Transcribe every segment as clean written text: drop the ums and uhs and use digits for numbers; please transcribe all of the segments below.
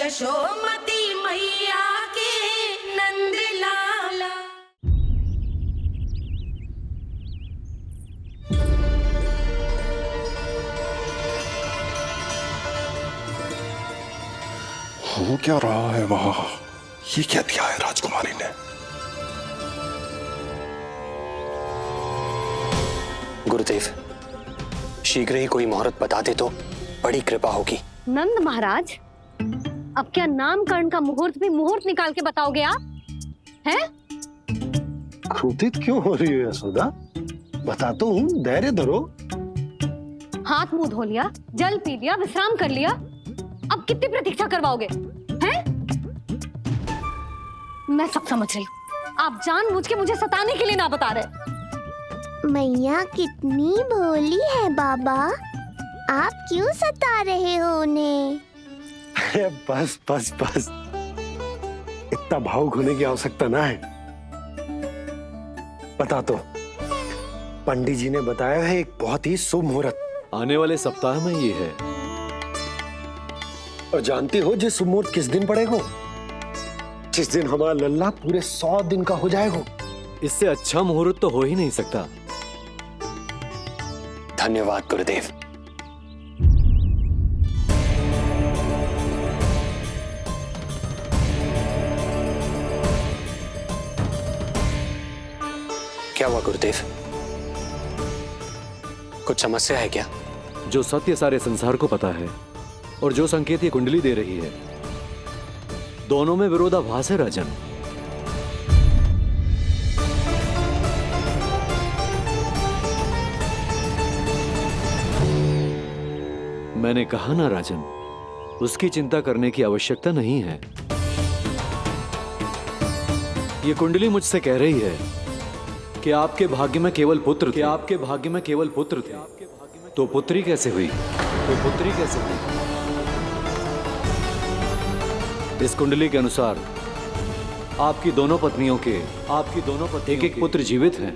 यशोमती मैया के नंद लाला। हो क्या रहा है वहां? ये क्या दिया है राजकुमारी ने? गुरुदेव, शीघ्र ही कोई मुहूर्त बता दे तो बड़ी कृपा होगी। नंद महाराज, अब क्या नामकरण का मुहूर्त भी मुहूर्त निकाल के बताओगे आप? हैं? क्रोधित क्यों हो रही है यशोदा? बताता हूँ, धैर्य धरो। हाथ मुंह धो लिया, जल पी लिया, विश्राम कर लिया, अब कितनी प्रतीक्षा करवाओगे? हैं? मैं सब समझ रही हूँ, आप जानबूझ के मुझे सताने के लिए ना बता रहे। मैया कितनी भोली है बाबा, आप क्यों सता रहे हो उन्हें? अरे बस बस बस, इतना भावुक होने की आवश्यकता ना है। बता तो, पंडित जी ने बताया है एक बहुत ही शुभ मुहूर्त आने वाले सप्ताह में ये है। और जानती हो जिस शुभ मुहूर्त किस दिन पड़ेगा? जिस दिन हमारा लल्ला पूरे 100 दिन का हो जाएगा। इससे अच्छा मुहूर्त तो हो ही नहीं सकता। धन्यवाद गुरुदेव। क्या हुआ गुरुदेव? कुछ समस्या है क्या? जो सत्य सारे संसार को पता है और जो संकेत ये कुंडली दे रही है, दोनों में विरोधाभास है राजन। मैंने कहा ना राजन, उसकी चिंता करने की आवश्यकता नहीं है। ये कुंडली मुझसे कह रही है कि आपके भाग्य में केवल पुत्र थे। आपके भाग्य में केवल पुत्र थे, तो पुत्री कैसे हुई? इस कुंडली के अनुसार आपकी दोनों पत्नियों के एक एक पुत्र जीवित हैं।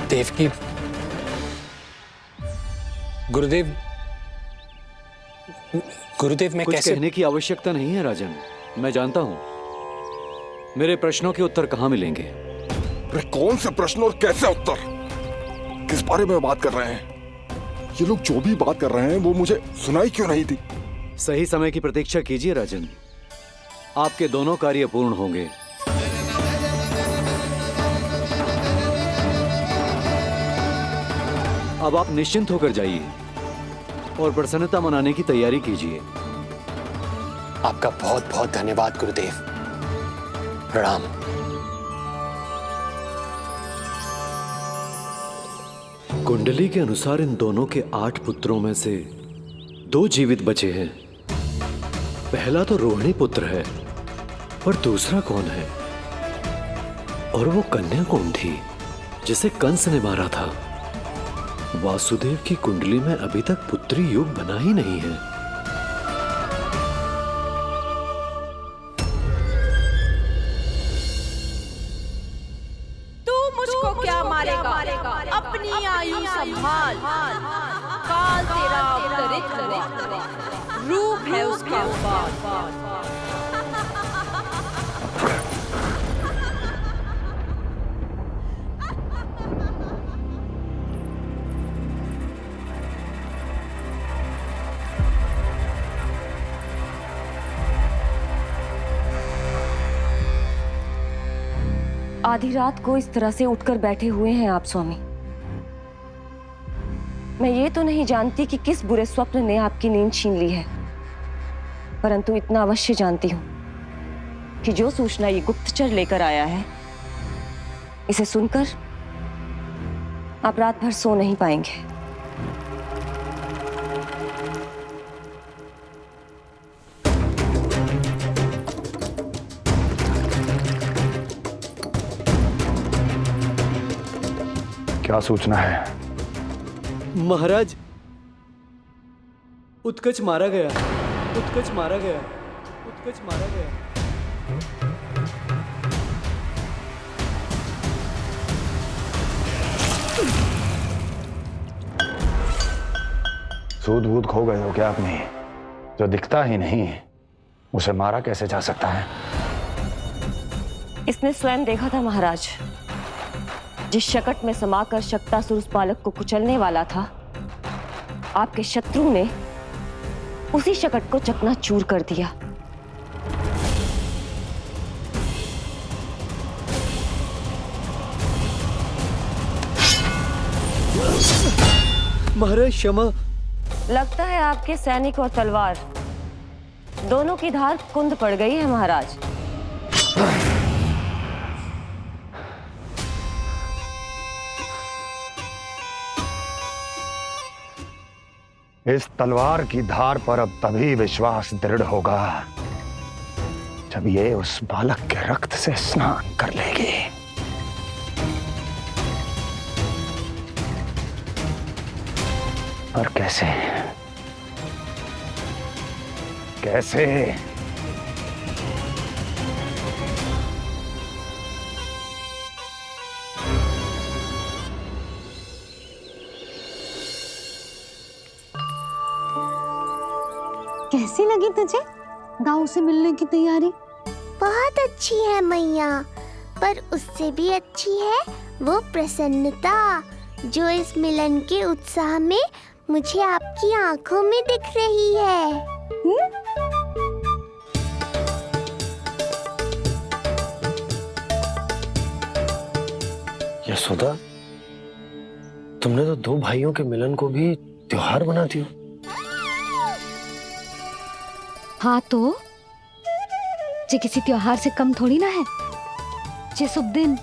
देवकी, गुरुदेव मैं कुछ कैसे? कहने की आवश्यकता नहीं है राजन, मैं जानता हूं मेरे प्रश्नों के उत्तर कहां मिलेंगे। अरे कौन से प्रश्न और कैसे उत्तर? किस बारे में बात कर रहे हैं? ये लोग जो भी बात कर रहे हैं वो मुझे सुनाई क्यों नहीं दी? सही समय की प्रतीक्षा कीजिए राजन, आपके दोनों कार्य पूर्ण होंगे। अब आप निश्चिंत होकर जाइए और प्रसन्नता मनाने की तैयारी कीजिए। आपका बहुत बहुत धन्यवाद गुरुदेव। प्रणाम। कुंडली के अनुसार इन दोनों के 8 पुत्रों में से 2 जीवित बचे हैं। पहला तो रोहिणी पुत्र है, पर दूसरा कौन है? और वो कन्या कौन थी जिसे कंस ने मारा था? वासुदेव की कुंडली में अभी तक पुत्री योग बना ही नहीं है। तू मुझको क्या मारेगा? अपनी आयु संभाल, काल तेरा अवतरित करे, रूप है उसका उपाल। आधी रात को इस तरह से उठकर बैठे हुए हैं आप स्वामी। मैं ये तो नहीं जानती कि किस बुरे स्वप्न ने आपकी नींद छीन ली है, परंतु इतना अवश्य जानती हूँ कि जो सूचना ये गुप्तचर लेकर आया है, इसे सुनकर आप रात भर सो नहीं पाएंगे। क्या सूचना है? महाराज, उत्कच मारा गया, उत्कच मारा गया, उत्कच मारा गया। सूद बूद खो गए हो क्या अपनी? जो दिखता ही नहीं उसे मारा कैसे जा सकता है? इसने स्वयं देखा था महाराज, जिस शकट में समाकर शक्तासुर उस बालक को कुचलने वाला था, आपके शत्रु ने उसी शकट को चकनाचूर कर दिया। महाराज क्षमा। लगता है आपके सैनिक और तलवार दोनों की धार कुंद पड़ गई है महाराज। इस तलवार की धार पर अब तभी विश्वास दृढ़ होगा जब ये उस बालक के रक्त से स्नान कर लेगी। और कैसे कैसे? कैसी लगी तुझे दाऊ से मिलने की तैयारी? बहुत अच्छी है मैया, पर उससे भी अच्छी है वो प्रसन्नता जो इस मिलन के उत्साह में मुझे आपकी आंखों में दिख रही है। यशोदा, तुमने तो दो भाइयों के मिलन को भी त्योहार बना दिया। हाँ तो जे किसी त्योहार से कम थोड़ी ना है। जे शुभ दिन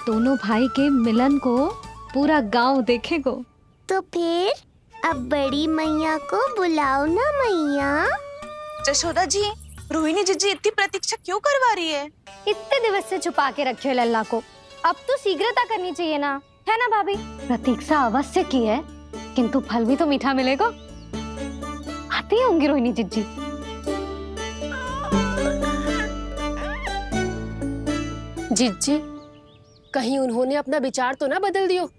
दोनों भाई के मिलन को पूरा गांव देखेगो। तो फिर अब बड़ी मैया को बुलाओ ना मैया। जशोदा जी, रोहिणी जीजी इतनी प्रतीक्षा क्यों करवा रही है? इतने दिवस से छुपा के रखे हो लल्ला को, अब तो शीघ्रता करनी चाहिए ना, है ना भाभी? प्रतीक्षा अवश्य की है, किंतु फल भी तो मीठा मिलेगा। आती होंगी रोहिणी जीजी। जीजी, कहीं उन्होंने अपना विचार तो ना बदल दियो?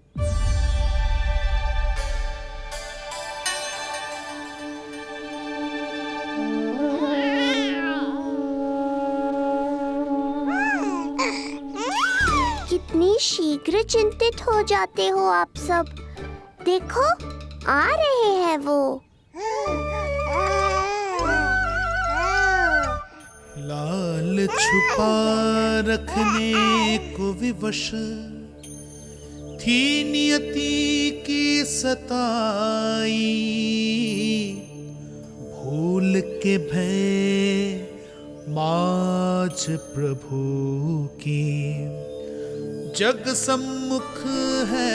कितनी शीघ्र चिंतित हो जाते हो आप सब। देखो आ रहे हैं वो। लाल छुपा रखने को विवश थी नियति की सताई, भूल के भय माज प्रभु की जग सम्मुख है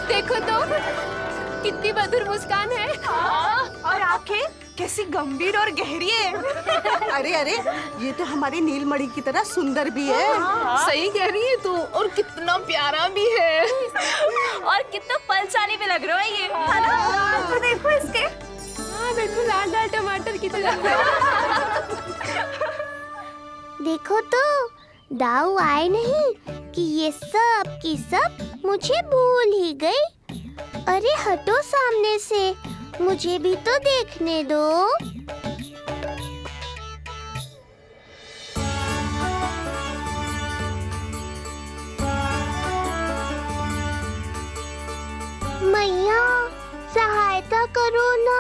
देखो तो कितनी मधुर मुस्कान है। और आंखें कैसी गंभीर और गहरी है। अरे अरे, ये तो हमारी नीलमणि की तरह सुंदर भी है। सही कह रही है तू, और कितना प्यारा भी है, और कितना बलशाली भी लग रहा है ये, है ना? तो देखो इसके। हाँ बिल्कुल लाल लाल टमाटर की तरह। देखो तो दाऊ आए नहीं कि ये सब की सब मुझे भूल ही गई। अरे हटो सामने से, मुझे भी तो देखने दो। मैया सहायता करो ना।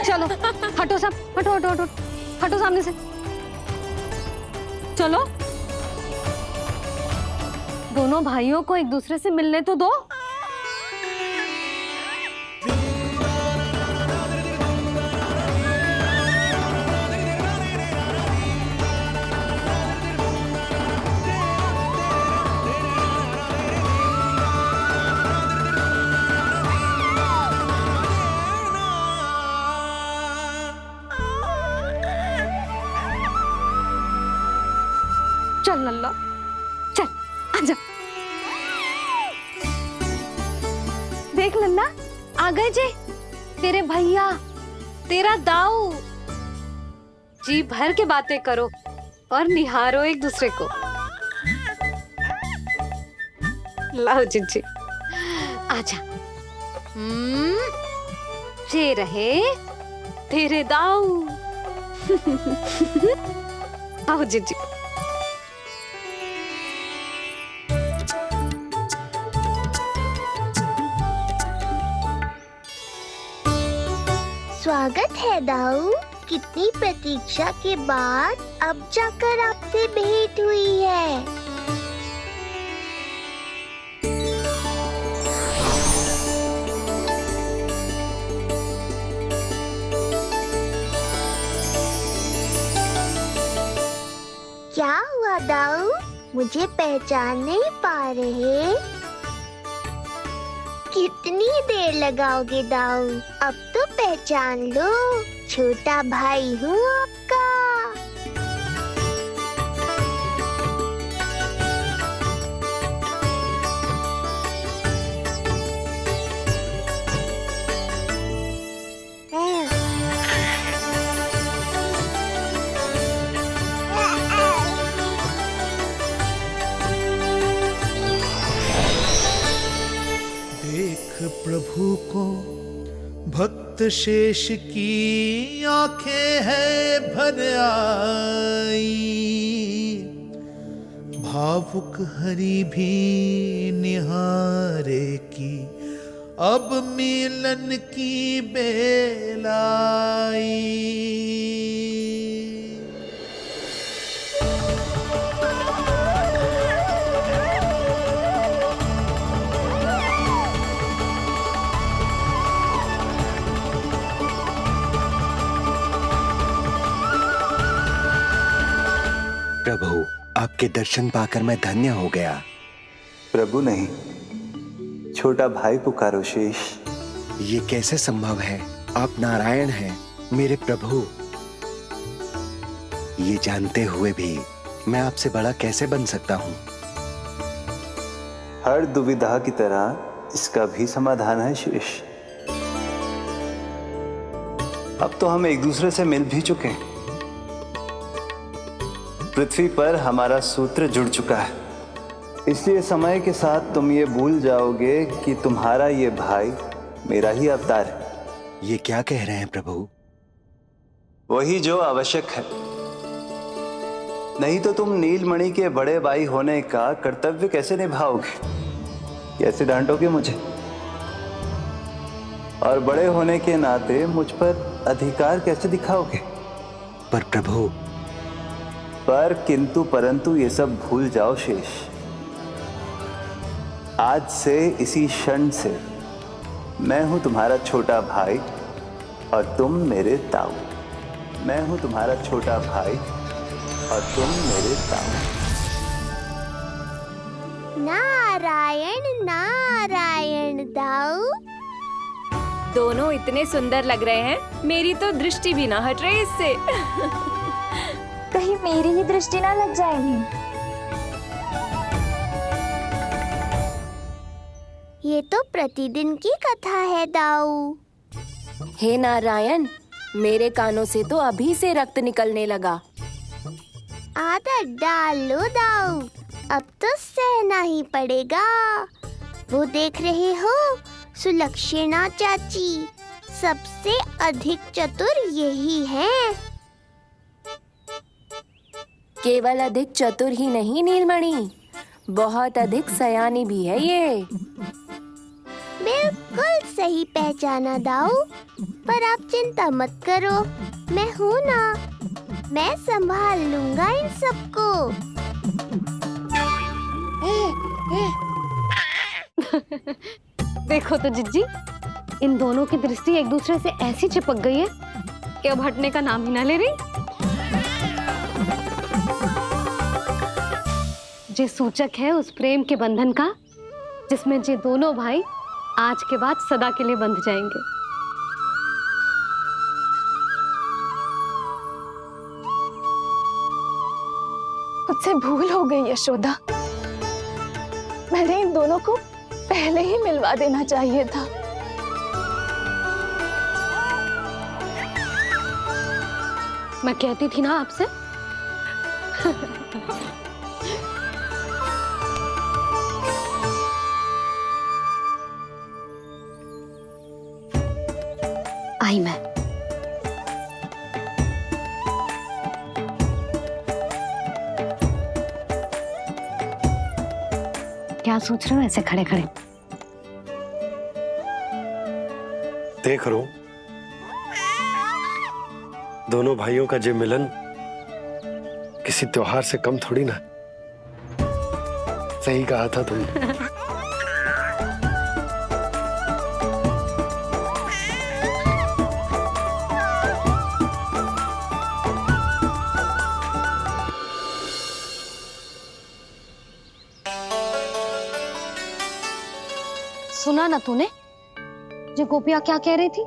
चलो हटो सब, हटो हटो हटो हटो सामने से। चलो दोनों भाइयों को एक दूसरे से मिलने तो दो। देख लन्ना, आ गए जे तेरे भैया, तेरा दाऊ। जी भर के बातें करो और निहारो एक दूसरे को। लाओ जिज्जी, आजा। ये रहे तेरे दाऊ। आओ जिज्जी। स्वागत है दाऊ। कितनी प्रतीक्षा के बाद अब जाकर आपसे भेंट हुई है। क्या हुआ दाऊ? मुझे पहचान नहीं पा रहे? कितनी देर लगाओगे दाऊ? अब तो पहचान लो, छोटा भाई हूँ आपका। प्रभु को भक्त शेष की आंखें है भर आई, भावुक हरि भी निहारे की अब मिलन की बेल आई। प्रभु, आपके दर्शन पाकर मैं धन्य हो गया। प्रभु नहीं, छोटा भाई पुकारो शेष। ये कैसे संभव है? आप नारायण हैं, मेरे प्रभु। ये जानते हुए भी मैं आपसे बड़ा कैसे बन सकता हूँ? हर दुविधा की तरह इसका भी समाधान है शेष। अब तो हम एक दूसरे से मिल भी चुके हैं। पृथ्वी पर हमारा सूत्र जुड़ चुका है, इसलिए समय के साथ तुम ये भूल जाओगे कि तुम्हारा ये भाई मेरा ही अवतार है। ये क्या कह रहे हैं प्रभु? वही जो आवश्यक है, नहीं तो तुम नीलमणि के बड़े भाई होने का कर्तव्य कैसे निभाओगे? कैसे डांटोगे मुझे? और बड़े होने के नाते मुझ पर अधिकार कैसे दिखाओगे? पर प्रभु, पर किंतु परंतु ये सब भूल जाओ शेष। आज से इसी क्षण से मैं हूं तुम्हारा छोटा भाई और तुम मेरे ताऊ। मैं हूं तुम्हारा छोटा भाई और तुम मेरे ताऊ। नारायण नारायण दाऊ। दोनों इतने सुंदर लग रहे हैं, मेरी तो दृष्टि भी ना हट रही इससे। कहीं मेरी ही दृष्टि ना लग जाए नहीं। ये तो प्रतिदिन की कथा है दाऊ। हे नारायण, मेरे कानों से तो अभी से रक्त निकलने लगा। आदत डाल लो दाऊ, अब तो सहना ही पड़ेगा। वो देख रहे हो, सुलक्षणा चाची सबसे अधिक चतुर यही है। केवल अधिक चतुर ही नहीं नीलमणि, बहुत अधिक सयानी भी है ये। बिल्कुल सही पहचाना दाऊ, पर आप चिंता मत करो, मैं हूँ ना, मैं संभाल लूंगा इन सबको। देखो तो जिज्जी, इन दोनों की दृष्टि एक दूसरे से ऐसी चिपक गई है कि अब हटने का नाम ही ना ले रही। जे सूचक है उस प्रेम के बंधन का, जिसमें जे दोनों भाई आज के बाद सदा के लिए बंध जाएंगे। मुझसे भूल हो गई यशोदा, मैंने इन दोनों को पहले ही मिलवा देना चाहिए था। मैं कहती थी ना आपसे। आई मैं। क्या सोच रहे हो ऐसे खड़े खड़े? देख रहा हूं दोनों भाइयों का ये मिलन किसी त्योहार से कम थोड़ी ना। सही कहा था तुमने। सुना ना तूने जो गोपिया क्या कह रही थी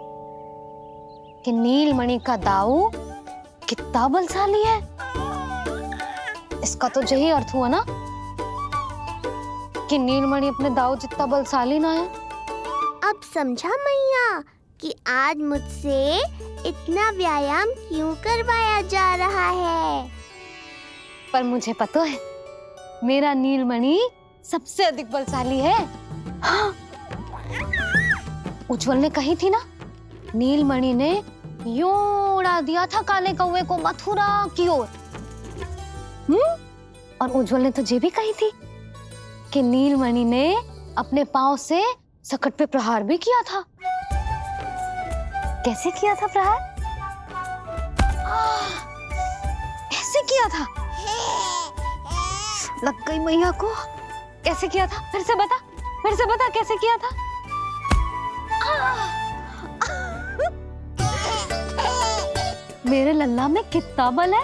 कि नीलमणि का दाऊ कितना बलशाली है। इसका तो यही अर्थ हुआ ना कि नीलमणि अपने दाऊ जितना बलशाली ना है। अब समझा मैया कि आज मुझसे इतना व्यायाम क्यों करवाया जा रहा है। पर मुझे पता है मेरा नीलमणि सबसे अधिक बलशाली है। हाँ। उज्जवल ने कही थी ना नीलमणि ने यूं उड़ा दिया था काले कौवे को मथुरा की ओर। और उज्जवल ने तो ये भी कही थी कि नीलमणि ने अपने पांव से सकट पे प्रहार भी किया था। कैसे किया था प्रहार? ऐसे किया था। लग गई मैया को। कैसे किया था? फिर से बता कैसे किया था? मेरे लल्ला में कितना बल है।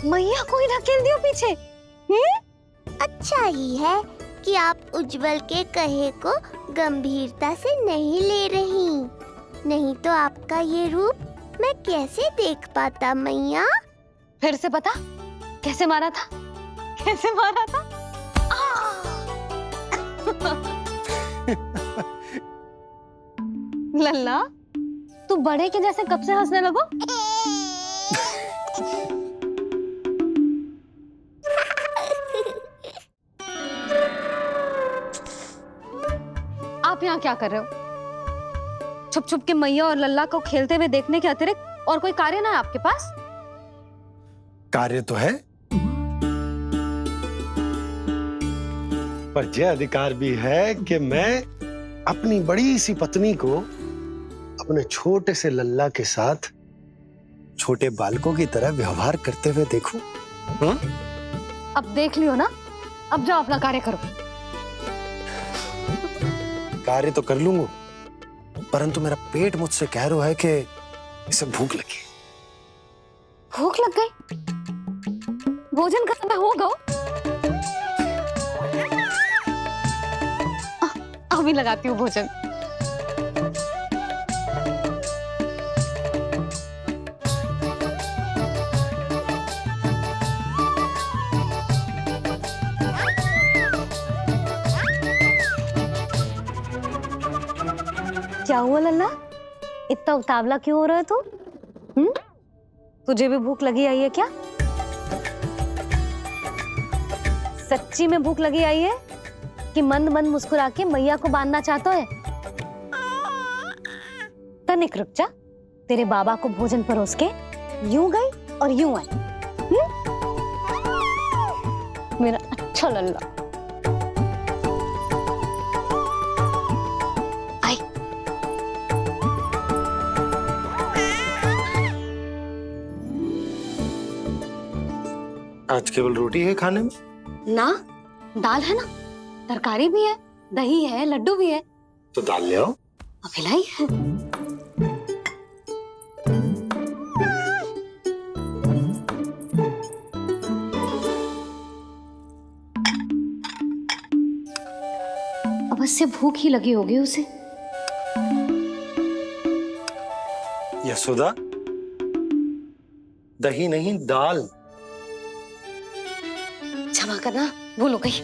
मैया को ही धकेल दियो पीछे। अच्छा ही है कि आप उज्जवल के कहे को गंभीरता से नहीं ले रही, नहीं तो आपका ये रूप मैं कैसे देख पाता मैया। फिर से बता कैसे मारा था? कैसे मारा था? लल्ला तू बड़े के जैसे कब से हंसने लगो? आप यहाँ क्या कर रहे हो? छुप छुप के मैया और लल्ला को खेलते हुए देखने के अतिरिक्त और कोई कार्य ना है आपके पास? कार्य तो है, पर यह अधिकार भी है कि मैं अपनी बड़ी सी पत्नी को अपने छोटे से लल्ला के साथ छोटे बालकों की तरह व्यवहार करते हुए देखूं। अब देख लियो ना, अब जाओ अपना कार्य करो। कार्य तो कर लूंगा, परंतु मेरा पेट मुझसे कह रहा है कि इसे भूख लगी। भूख लग गई? भोजन का समय होगा। अभी लगाती हूँ भोजन। क्या हुआ लल्ला? इतना उतावला क्यों हो रहा है तू? तुझे भी भूख लगी आई है क्या? सच्ची में भूख लगी आई है कि मंद मंद मुस्कुरा के मैया को बांधना चाहता है? तनिक रुक जा, तेरे बाबा को भोजन परोस के यूं गई और यूं आई। मेरा अच्छा लल्ला। आई। आज केवल रोटी है खाने में? ना, दाल है ना, तरकारी भी है, दही है, लड्डू भी है। तो दाल ले आओ। अभी लाई है। अवश्य भूख ही लगी होगी उसे। यशोदा, दही नहीं दाल। क्षमा करना, भूल हो गई।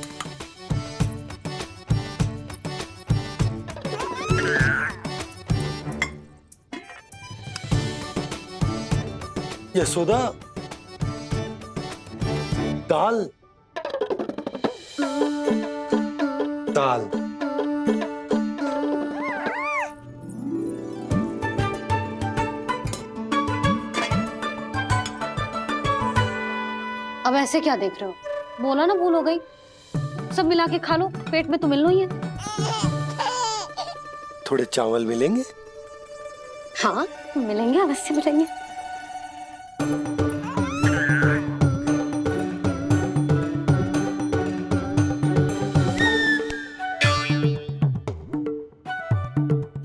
यशोदा, दाल दाल। अब ऐसे क्या देख रहे हो? बोला ना भूल हो गई। सब मिला के खा लो, पेट में तो मिलना ही है। थोड़े चावल मिलेंगे? हाँ मिलेंगे, अवश्य मिलेंगे।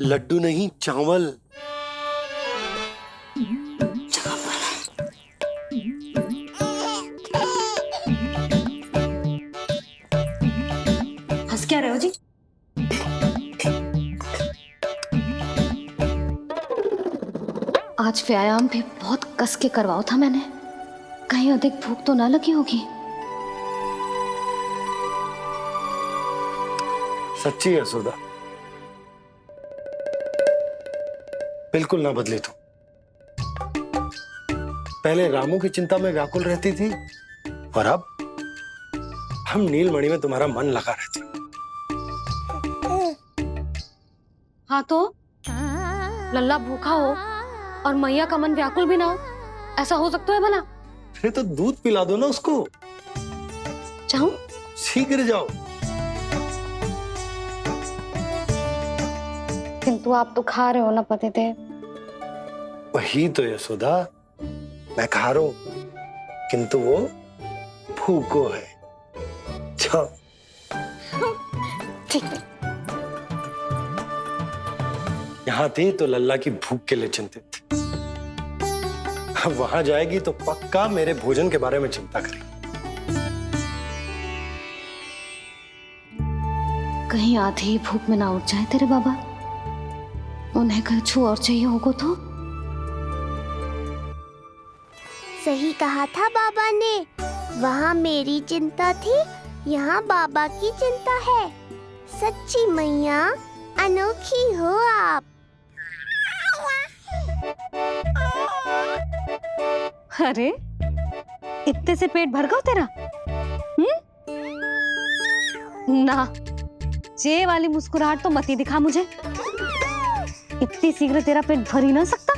लड्डू नहीं, चावल। हंस क्या रहे हो जी? आज व्यायाम भी बहुत कस के करवाओ था मैंने, कहीं अधिक भूख तो ना लगी होगी। सच्ची यशोदा, बिल्कुल ना बदली तू। पहले रामू की चिंता में व्याकुल रहती थी और अब हम नीलमणि में तुम्हारा मन लगा रहते। हाँ तो लल्ला भूखा हो और मैया का मन व्याकुल भी ना हो, ऐसा हो सकता है भला? फिर तो दूध पिला दो ना उसको। जाऊं? शीघ्र जाओ। किंतु आप तो खा रहे हो ना पतिदेव। वही तो यशोदा, मैं खा रहा हूं, किंतु वो भूखो है। जाओ। ठीक है। यहाँ थी तो लल्ला की भूख के लिए चिंतित थी, अब वहां जाएगी तो पक्का मेरे भोजन के बारे में चिंता करेगी। कहीं आधी ही भूख में ना उठ जाए तेरे बाबा, उन्हें कुछ और चाहिए होगा तो? सही कहा था बाबा ने, वहाँ मेरी चिंता थी, यहाँ बाबा की चिंता है। सच्ची मैया, अनोखी हो आप। अरे इतने से पेट भर गया तेरा? ना, ये वाली मुस्कुराहट तो मत ही दिखा मुझे। इतनी शीघ्र तेरा पेट भर ही ना सकता।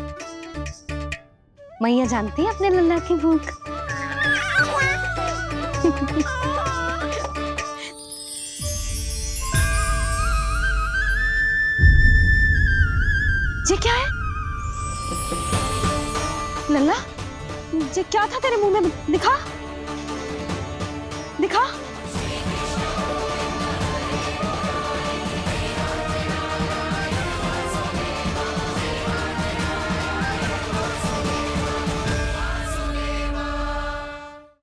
मैया जानती है अपने लल्ला की भूख। ये क्या है लल्ला? ये क्या था तेरे मुंह में? दिखा दिखा।